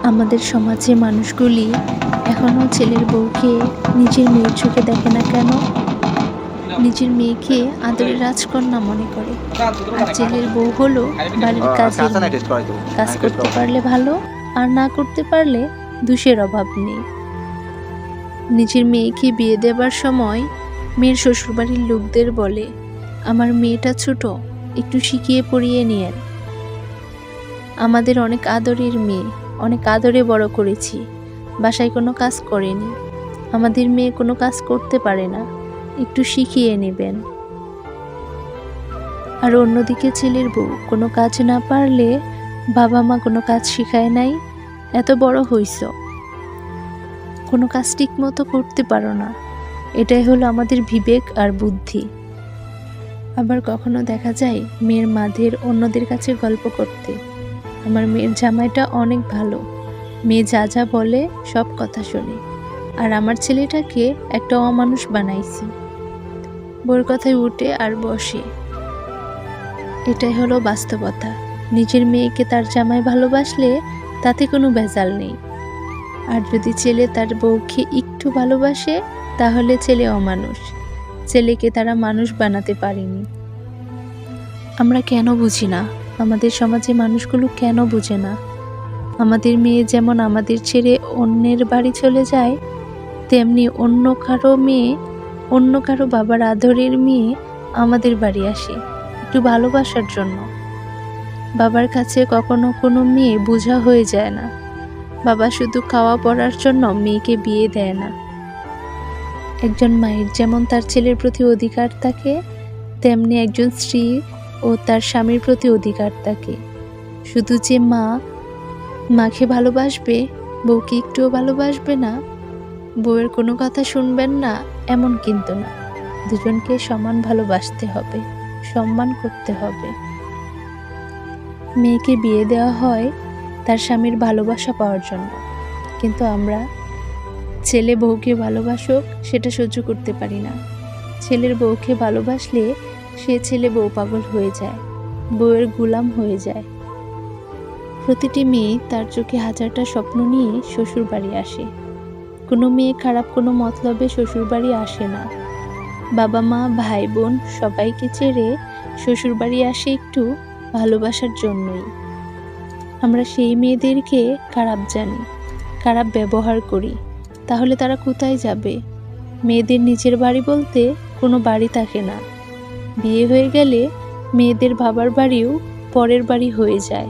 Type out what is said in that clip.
আমাদের সমাজে মানুষগুলি এখনও ছেলের বউকে নিজের মেয়ের চোখে দেখে না কেন? নিজের মেয়েকে আদরের রাজকন্যা মনে করে। আর ছেলের বউ হলো বাড়ির কাজের মেয়ে। কাজ করতে পারলে ভালো, আর না করতে পারলে দোষের অভাব নেই। নিজের মেয়েকে বিয়ে দেবার সময় মেয়ের শ্বশুরবাড়ির লোকদের বলে, আমার মেয়েটা ছোট, একটু শিখিয়ে পড়িয়ে নিয়েন। আমাদের অনেক আদরের মেয়ে, অনেক আদরে বড় করেছি, বাসায় কোনো কাজ করেনি, আমাদের মেয়ে কোনো কাজ করতে পারে না, একটু শিখিয়ে নেবেন। আর অন্যদিকে ছেলের বউ কোনো কাজ না পারলে বাবা মা কোনো কাজ শিখায় নাই, এত বড় হইছ, কোনো কাজ ঠিক মতো করতে পারো না। এটাই হলো আমাদের বিবেক আর বুদ্ধি। আবার কখনো দেখা যায় মেয়ের মাদের অন্যদের কাছে গল্প করতে, আমার মেয়ের জামাইটা অনেক ভালো, মেয়ে যা যা বলে সব কথা শোনে, আর আমার ছেলেটাকে একটা অমানুষ বানাইছি। বউর কথায় উঠে আর বসে। এটাই হলো বাস্তবতা। নিজের মেয়েকে তার জামাই ভালোবাসলে তাতে কোনো ভেজাল নেই, আর যদি ছেলে তার বউকে একটু ভালোবাসে তাহলে ছেলে অমানুষ, ছেলেকে তারা মানুষ বানাতে পারেনি। আমরা কেন বুঝি না? আমাদের সমাজে মানুষগুলো কেন বোঝে না? আমাদের মেয়ে যেমন আমাদের ছেড়ে অন্যের বাড়ি চলে যায়, তেমনি অন্য কারো মেয়ে, অন্য কারো বাবার আদরের মেয়ে আমাদের বাড়ি আসে একটু ভালোবাসার জন্য। বাবার কাছে কখনো কোনো মেয়ে বোঝা হয়ে যায় না। বাবা শুধু খাওয়া পড়ার জন্য মেয়েকে বিয়ে দেয় না। একজন মায়ের যেমন তার ছেলের প্রতি অধিকার থাকে, তেমনি একজন স্ত্রী ও তার স্বামীর প্রতি অধিকার থাকে। শুধু যে মা মাকে ভালোবাসবে, বউকে একটুও ভালোবাসবে না, বউয়ের কোনো কথা শুনবেন না, এমন কিন্তু না। দুজনকে সমান ভালোবাসতে হবে, সম্মান করতে হবে। মেয়েকে বিয়ে দেওয়া হয় তার স্বামীর ভালোবাসা পাওয়ার জন্য, কিন্তু আমরা ছেলে বউকে ভালোবাসুক সেটা সহ্য করতে পারি না। ছেলের বউকে ভালোবাসলে সে ছেলে বউ পাগল হয়ে যায়, বউয়ের গোলাম হয়ে যায়। প্রতিটি মেয়ে তার চোখে হাজারটা স্বপ্ন নিয়ে শ্বশুর বাড়ি আসে। কোনো মেয়ে খারাপ কোনো মতলবে শ্বশুর বাড়ি আসে না। বাবা মা ভাই বোন সবাইকে ছেড়ে শ্বশুর বাড়ি আসে একটু ভালোবাসার জন্যই। আমরা সেই মেয়েদেরকে খারাপ জানি, খারাপ ব্যবহার করি। তাহলে তারা কোথায় যাবে? মেয়েদের নিজের বাড়ি বলতে কোনো বাড়ি থাকে না। বিয়ে হয়ে গেলে মেয়েদের বাবার বাড়িও পরের বাড়ি হয়ে যায়।